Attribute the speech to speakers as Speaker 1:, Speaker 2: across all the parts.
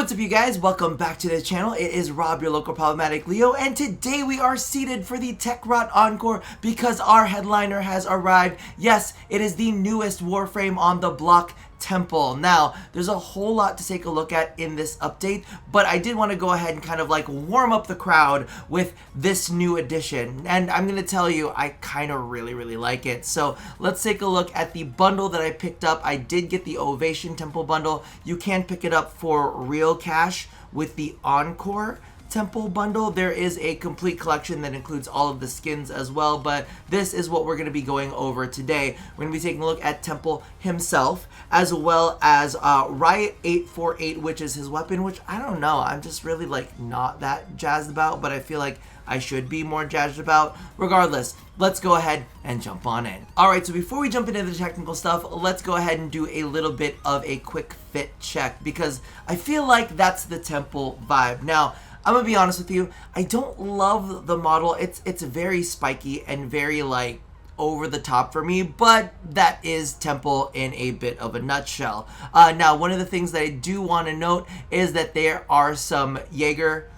Speaker 1: What's up, you guys? Welcome back to the channel. It is Rob, your local problematic Leo, and today we are seated for the Tech Rot Encore because our headliner has arrived. Yes, it is the newest Warframe on the block, Temple. Now, there's a whole lot to take a look at in this update, but I did want to go ahead and kind of like warm up the crowd with this new addition, and I'm going to tell you, I kind of really like it. So let's take a look at the bundle that I picked up. I did get the Ovation Temple bundle. You can pick it up for real cash with the Encore Temple bundle. There is a complete collection that includes all of the skins as well, but this is what we're going to be going over today. We're going to be taking a look at Temple himself, as well as Riot-848, which is his weapon, which I don't know, I'm just really like not that jazzed about, but I feel like I should be more jazzed about. Regardless, let's go ahead and jump on in. Alright, so before we jump into the technical stuff, let's go ahead and do a little bit of a quick fit check, because I feel like that's the Temple vibe. Now, I'm gonna be honest with you, I don't love the model. It's very spiky and very like over the top for me, but that is Temple in a bit of a nutshell. Now, one of the things that I do want to note is that there are some Jagger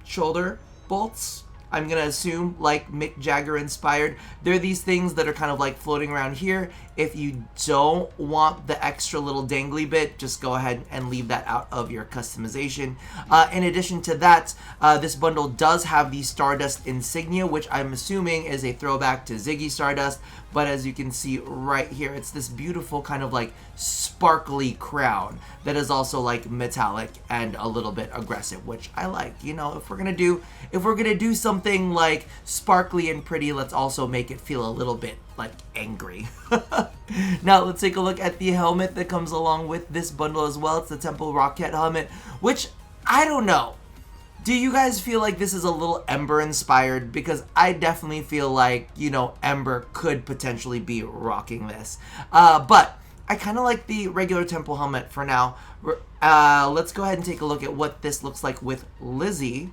Speaker 1: shoulder bolts. I'm gonna assume like Mick Jagger inspired. They're these things that are kind of like floating around here. If you don't want the extra little dangly bit, just go ahead and leave that out of your customization. In addition to that, this bundle does have the Stardust insignia, which I'm assuming is a throwback to Ziggy Stardust. But as you can see right here, it's this beautiful kind of like sparkly crown that is also like metallic and a little bit aggressive, which I like. You know, if we're gonna do something like sparkly and pretty, let's also make it feel a little bit like angry. Now let's take a look at the helmet that comes along with this bundle as well. It's the Temple Rocket helmet, which I don't know. Do you guys feel like this is a little Ember inspired? Because I definitely feel like, you know, Ember could potentially be rocking this. But I kind of like the regular Temple helmet for now. Let's go ahead and take a look at what this looks like with Lizzie.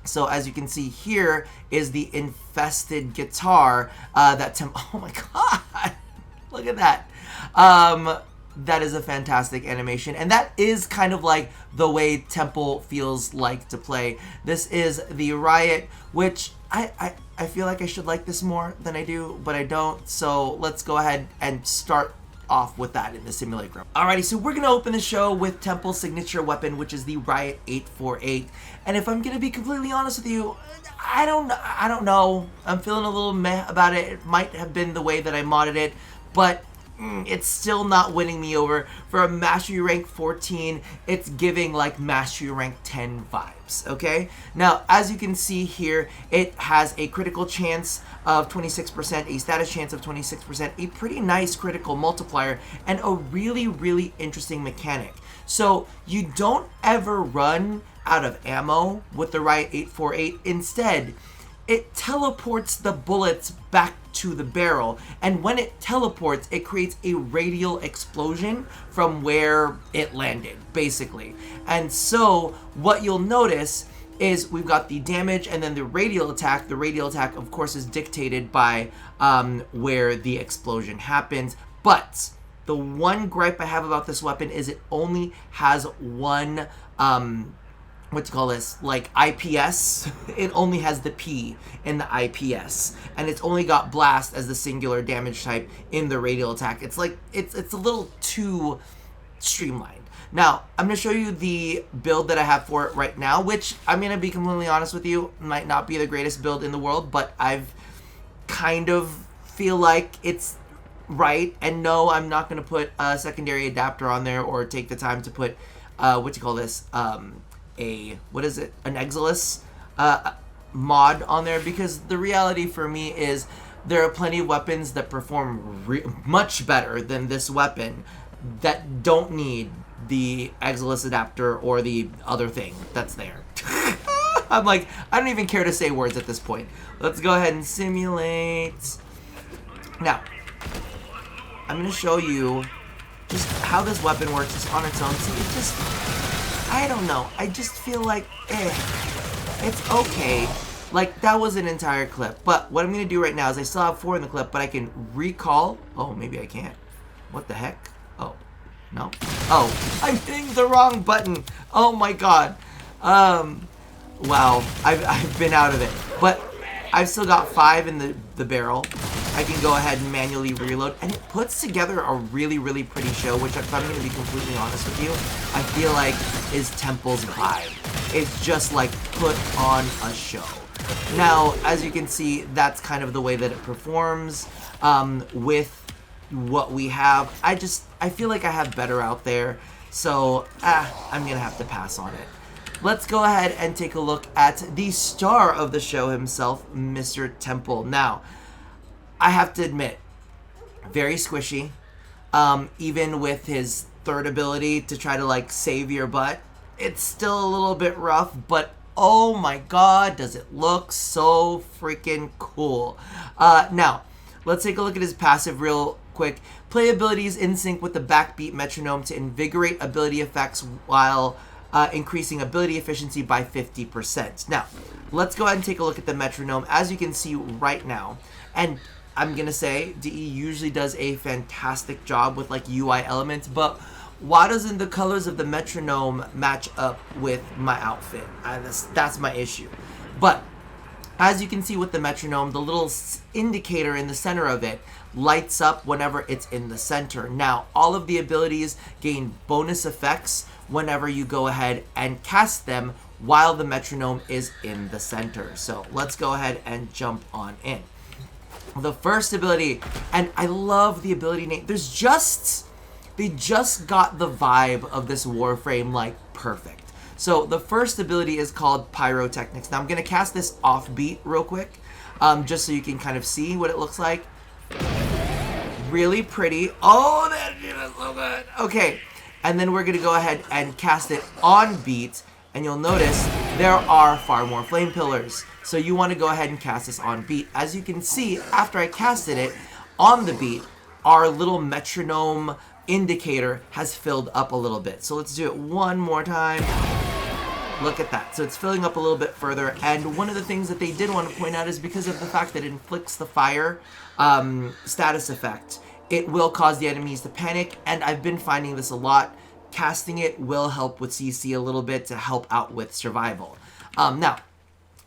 Speaker 1: So as you can see, here is the infested guitar that Temple... Oh my god! Look at that. That is a fantastic animation, and that is kind of like the way Temple feels like to play. This is the Riot, which I feel like I should like this more than I do, but I don't. So let's go ahead and start off with that in the simulacrum. Alrighty, so we're gonna open the show with Temple's signature weapon, which is the Riot-848. And if I'm gonna be completely honest with you, I don't know. I'm feeling a little meh about it. It might have been the way that I modded it, but it's still not winning me over. For a Mastery Rank 14, it's giving like Mastery Rank 10 vibes, okay? Now, as you can see here, it has a critical chance of 26%, a status chance of 26%, a pretty nice critical multiplier, and a really interesting mechanic. So, you don't ever run out of ammo with the Riot-848. Instead, it teleports the bullets back to the barrel, and when it teleports, it creates a radial explosion from where it landed, basically. And so what you'll notice is we've got the damage and then the radial attack. The radial attack, of course, is dictated by where the explosion happens. But the one gripe I have about this weapon is it only has one like IPS. It only has the P in the IPS, and it's only got blast as the singular damage type in the radial attack. It's like it's a little too streamlined. Now I'm gonna show you the build that I have for it right now, which I'm gonna be completely honest with you, might not be the greatest build in the world, but I've kind of feel like it's right. And no, I'm not gonna put a secondary adapter on there or take the time to put an Exalted mod on there, because the reality for me is there are plenty of weapons that perform much better than this weapon that don't need the Exalted adapter or the other thing that's there. I'm like, I don't even care to say words at this point. Let's go ahead and simulate. Now, I'm going to show you just how this weapon works just on its own. See, it just... I don't know. I just feel like, it's okay. Like, that was an entire clip. But what I'm going to do right now is I still have 4 in the clip, but I can recall. Oh, maybe I can't. What the heck? Oh. No? Oh, I'm hitting the wrong button. Oh my god. Wow, I've been out of it. But I've still got 5 in the barrel. I can go ahead and manually reload. And it puts together a really, really pretty show, which if I'm going to be completely honest with you, I feel like is Temple's vibe. It's just like put on a show. Now, as you can see, that's kind of the way that it performs with what we have. I feel like I have better out there. So, I'm going to have to pass on it. Let's go ahead and take a look at the star of the show himself, Mr. Temple. Now, I have to admit, very squishy. Even with his third ability to try to like save your butt, it's still a little bit rough, but oh my god, does it look so freaking cool. Now, let's take a look at his passive real quick. Play abilities in sync with the backbeat metronome to invigorate ability effects while increasing ability efficiency by 50%. Now, let's go ahead and take a look at the metronome. As you can see right now, and I'm gonna say DE usually does a fantastic job with like UI elements, but why doesn't the colors of the metronome match up with my outfit? That's my issue. But as you can see with the metronome, the little indicator in the center of it lights up whenever it's in the center. Now, all of the abilities gain bonus effects whenever you go ahead and cast them while the metronome is in the center. So let's go ahead and jump on in. The first ability, and I love the ability name. They just got the vibe of this Warframe like perfect. So the first ability is called Pyrotechnics. Now I'm going to cast this offbeat real quick, just so you can kind of see what it looks like. Really pretty. Oh, that is so good. Okay, and then we're going to go ahead and cast it on beat, and you'll notice there are far more flame pillars. So you want to go ahead and cast this on beat. As you can see, after I casted it on the beat, our little metronome indicator has filled up a little bit. So let's do it one more time. Look at that. So it's filling up a little bit further. And one of the things that they did want to point out is because of the fact that it inflicts the fire status effect, it will cause the enemies to panic. And I've been finding this a lot. Casting it will help with CC a little bit to help out with survival. Now,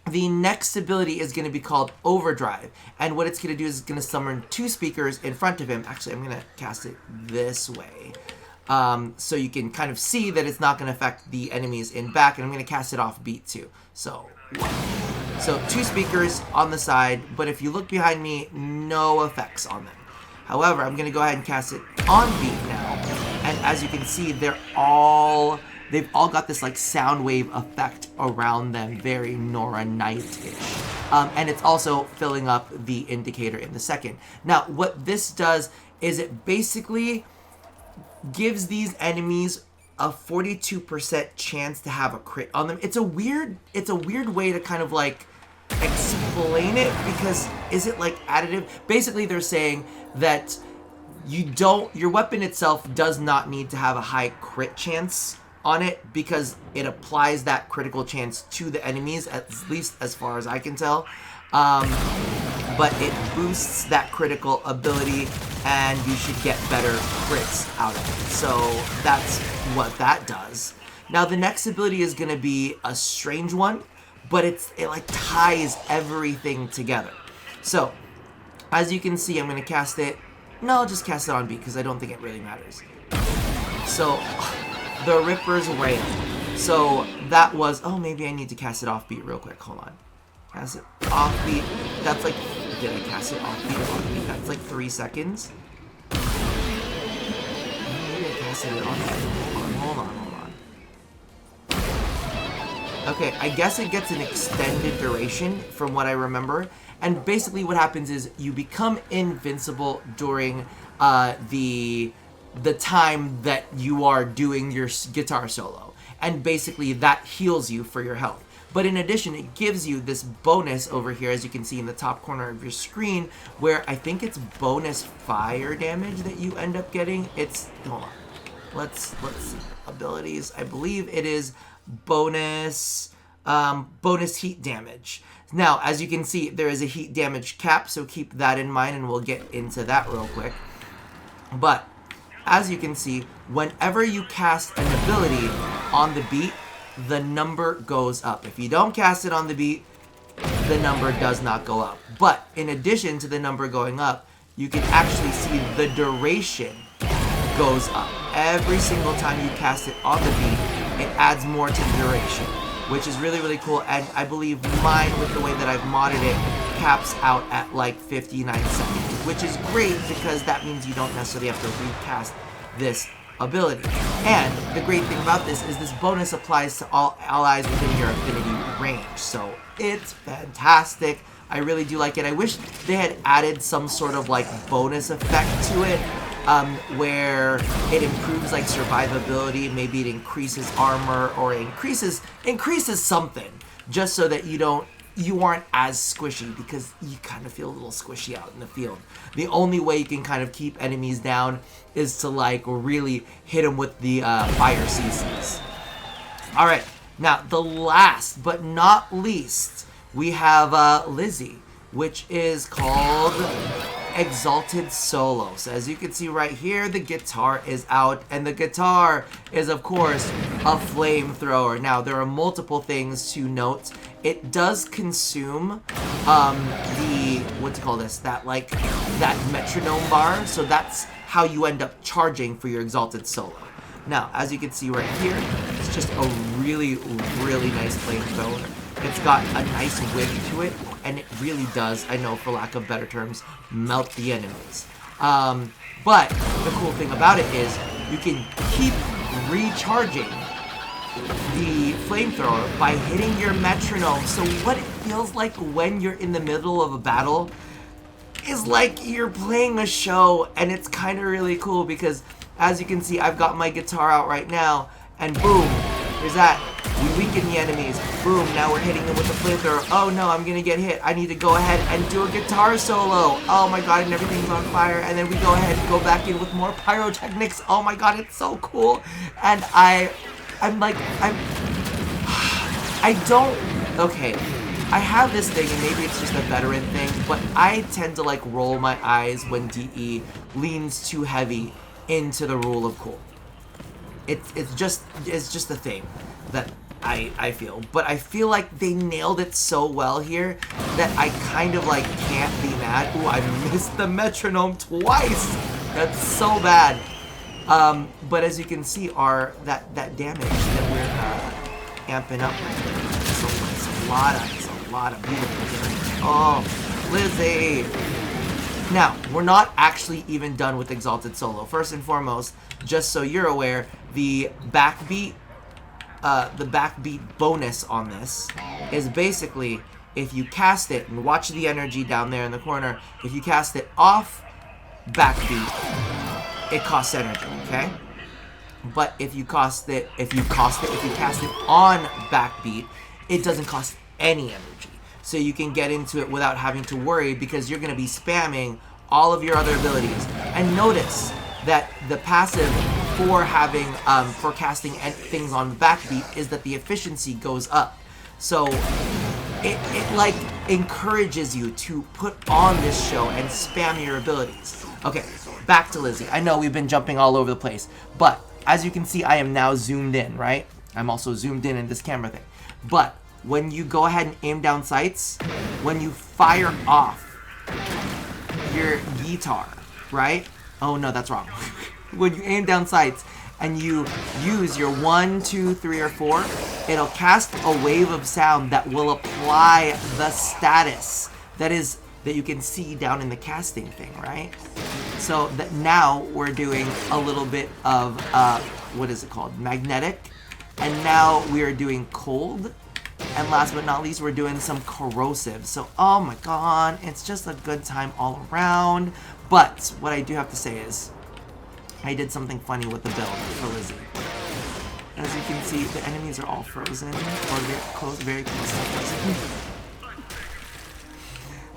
Speaker 1: the next ability is going to be called Overdrive, and what it's going to do is it's going to summon 2 speakers in front of him. Actually, I'm going to cast it this way, so you can kind of see that it's not going to affect the enemies in back, and I'm going to cast it off beat too. So 2 speakers on the side, but if you look behind me, no effects on them. However, I'm going to go ahead and cast it on beat now, and as you can see, they've all got this like sound wave effect around them, very Nora Knight-ish. And it's also filling up the indicator in the second. Now, what this does is it basically gives these enemies a 42% chance to have a crit on them. It's a weird way to kind of like explain it, because is it like additive? Basically, they're saying that your weapon itself does not need to have a high crit chance on it, because it applies that critical chance to the enemies, at least as far as I can tell. But it boosts that critical ability, and you should get better crits out of it. So that's what that does. Now the next ability is going to be a strange one, but it like ties everything together. So as you can see, I'm going to cast it. No, I'll just cast it on beat because I don't think it really matters. So the Ripper's Wail. So that was, oh, maybe I need to cast it off beat real quick. Hold on. Cast it off beat. That's like, did I cast it off beat or on beat? That's like 3 seconds. Maybe I casted it on beat. Hold on. Okay, I guess it gets an extended duration from what I remember. And basically what happens is you become invincible during the time that you are doing your guitar solo, and basically that heals you for your health. But in addition, it gives you this bonus over here, as you can see in the top corner of your screen, where I think it's bonus fire damage that you end up getting. It's, hold on, let's see, abilities. I believe it is bonus heat damage. Now, as you can see, there is a heat damage cap, so keep that in mind, and we'll get into that real quick. But as you can see, whenever you cast an ability on the beat, the number goes up. If you don't cast it on the beat, the number does not go up. But in addition to the number going up, you can actually see the duration goes up. Every single time you cast it on the beat, it adds more to the duration, which is really, really cool. And I believe mine, with the way that I've modded it, caps out at like 59 seconds, which is great because that means you don't necessarily have to recast this ability. And the great thing about this is this bonus applies to all allies within your affinity range, so it's fantastic. I really do like it. I wish they had added some sort of like bonus effect to it, where it improves like survivability. Maybe it increases armor, or increases something, just so that you aren't as squishy, because you kind of feel a little squishy out in the field. The only way you can kind of keep enemies down is to like really hit them with the fire CCs. All right, now the last but not least, we have Lizzie, which is called Exalted Solo. So as you can see right here, the guitar is out, and the guitar is of course a flamethrower. Now there are multiple things to note. It does consume that metronome bar, so that's how you end up charging for your Exalted Solo. Now as you can see right here, it's just a really, really nice flamethrower. It's got a nice wick to it, and it really does, I know for lack of better terms, melt the enemies. But the cool thing about it is you can keep recharging the flamethrower by hitting your metronome. So what it feels like when you're in the middle of a battle is like you're playing a show, and it's kind of really cool because as you can see, I've got my guitar out right now, and boom, there's that. We weaken the enemies. Boom, now we're hitting them with the flamethrower. Oh no, I'm gonna get hit. I need to go ahead and do a guitar solo. Oh my god, and everything's on fire. And then we go ahead and go back in with more pyrotechnics. Oh my god, it's so cool. And I have this thing, and maybe it's just a veteran thing, but I tend to like roll my eyes when DE leans too heavy into the rule of cool. It's just a thing that I feel, but I feel like they nailed it so well here that I kind of like can't be mad. Ooh, I missed the metronome twice. That's so bad. But as you can see, that damage that we're amping up. So it's a lot of beautiful damage. Oh, Lizzie. Now, we're not actually even done with Exalted Solo. First and foremost, just so you're aware, the backbeat bonus on this is basically if you cast it, and watch the energy down there in the corner, if you cast it off backbeat, it costs energy, okay? But if you cast it on backbeat, it doesn't cost any energy. So you can get into it without having to worry, because you're going to be spamming all of your other abilities. And notice that the passive for having for casting things on backbeat is that the efficiency goes up. So it like encourages you to put on this show and spam your abilities. Okay, back to Lizzie. I know we've been jumping all over the place, but as you can see, I am now zoomed in, right? I'm also zoomed in this camera thing. But when you go ahead and aim down sights, when you fire off your guitar, right? Oh no, that's wrong. When you aim down sights and you use your 1, 2, 3, or 4, it'll cast a wave of sound that will apply the status that you can see down in the casting thing, right? So that now we're doing a little bit of what is it called? Magnetic, and now we are doing cold. And last but not least, we're doing some corrosive. So, oh my god, it's just a good time all around. But what I do have to say is, I did something funny with the build for Lizzie. As you can see, the enemies are all frozen, or very close to frozen.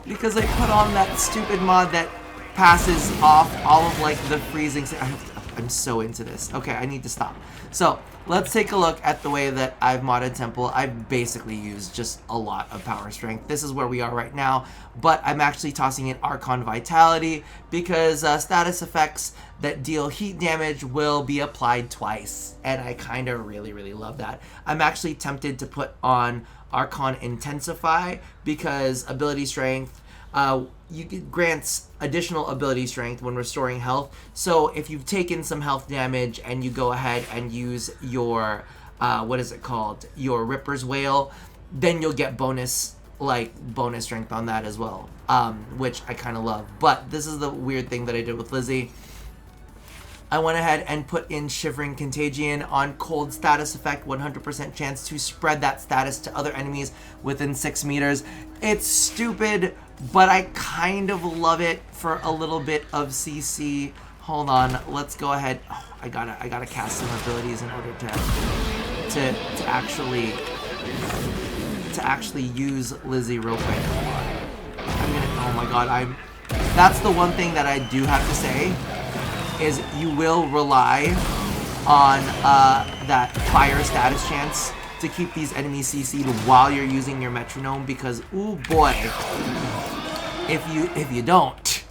Speaker 1: Because I put on that stupid mod that passes off all of like the freezing. I'm so into this. Okay, I need to stop. So let's take a look at the way that I've modded Temple. I've basically used just a lot of power strength. This is where we are right now, but I'm actually tossing in Archon Vitality because status effects that deal heat damage will be applied twice, and I kind of really love that. I'm actually tempted to put on Archon Intensify because ability strength grants additional ability strength when restoring health. So if you've taken some health damage and you go ahead and use your what is it called, your Ripper's Wail, then you'll get bonus strength on that as well, which I kind of love. But this is the weird thing that I did with Lizzie. I went ahead and put in Shivering Contagion on cold status effect, 100% chance to spread that status to other enemies within 6 meters. It's stupid, but I kind of love it for a little bit of CC. Hold on, let's go ahead. Oh, I gotta cast some abilities in order to actually use Lizzie real quick. Oh my god, that's the one thing that I do have to say, is you will rely on that fire status chance to keep these enemies CC'd while you're using your metronome, because ooh boy, if you don't,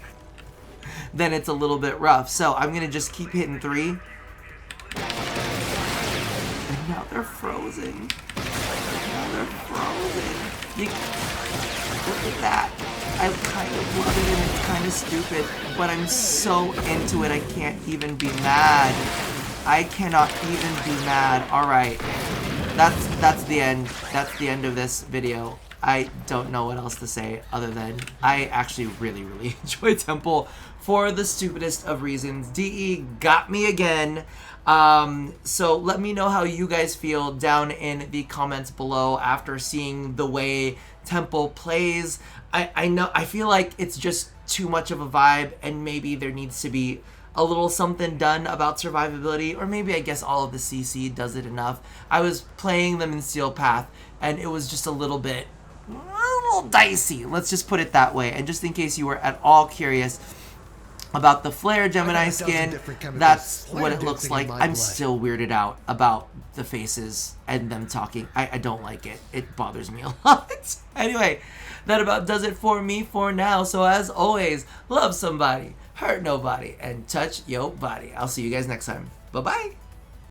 Speaker 1: then it's a little bit rough. So I'm gonna just keep hitting 3, and now they're frozen. Look at that. I kind of love it, and it's kind of stupid, but I'm so into it, I can't even be mad. I cannot even be mad. Alright, that's the end. That's the end of this video. I don't know what else to say other than I actually really enjoy Temple for the stupidest of reasons. DE got me again. So let me know how you guys feel down in the comments below after seeing the way Temple plays. I feel like it's just too much of a vibe, and maybe there needs to be a little something done about survivability, or maybe I guess all of the CC does it enough. I was playing them in Steel Path, and it was just a little dicey, let's just put it that way. And just in case you were at all curious about the Flare Gemini skin, that's what it looks like. I'm still weirded out about the faces and them talking. I don't like it. It bothers me a lot. Anyway, that about does it for me for now. So as always, love somebody, hurt nobody, and touch your body. I'll see you guys next time. Bye-bye.